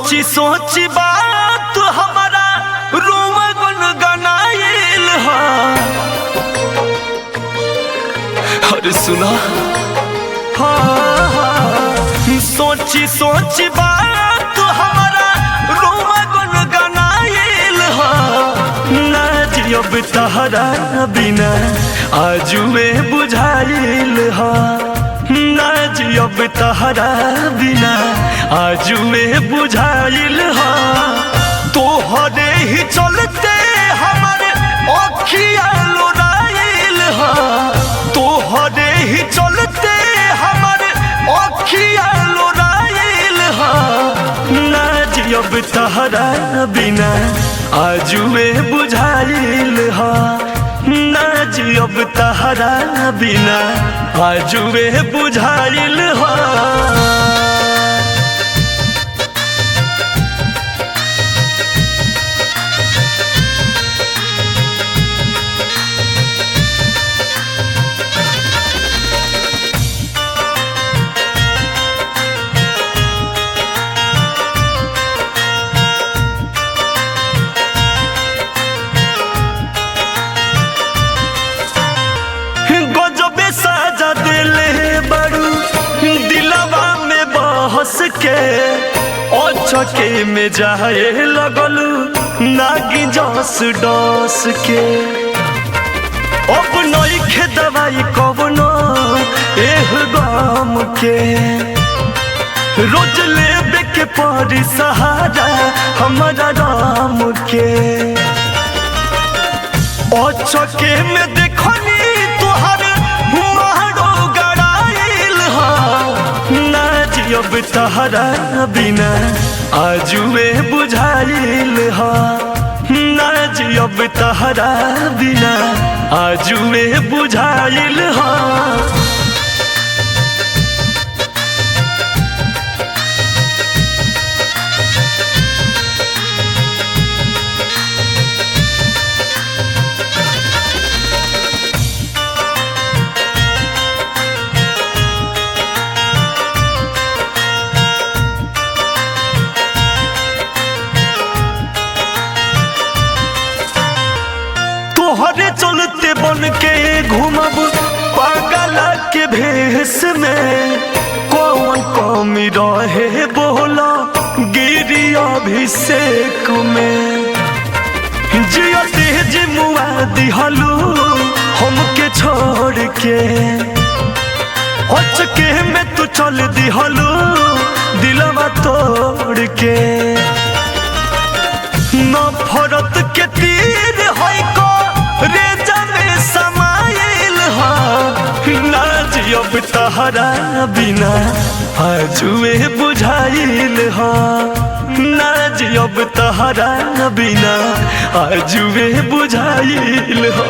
सोची सोची बात हमारा रोवा गुनगुनाइल हा। अरे सुना सोची सोची बात हमारा रोवा गुनगुनाइल हा। ना जियब तहरा बिना आजुए बुझाइल हा। ना जियब तहरा बिना आजुए बुझाइल हा। तोहरे ही चलते हमारे अखिया लोराइल हा। तोहरे ही चलते हमारे अखिया लोराइल हा। ना जियब तहरा बिना आजुए बुझाइल हा। ना जियब तहरा बिना आजुए बुझाइल हा। गजबे साजा दिले बड़ू दिलवा में बहस के अचके में जाए लगलू नागी जस डस के। अब नइखे दवाई कवनो एह गम के। रोज लेबे के पड़ी सहारा हमारा राम के। अचके में देखनी जियब तहरा बिना आजुए बुझाइल हा। ना जियब तहरा बिना आजुए बुझाइल हा। तोहरे चलते बन के घूमब पागल के भेष में। कौन कमी रहे बोला गिरी अभिषेक में। जिया तेज मुआ दिहलू हमके छोड़ के। अचके में तू चल दिहलू दिलवा तोड़ के। नफरत के तीर है को रेजा में समाइल हा। ना जियब तहरा बिना आजुए बुझाइल हा। ना जियब तहरा बिना आजुए बुझाइल हा।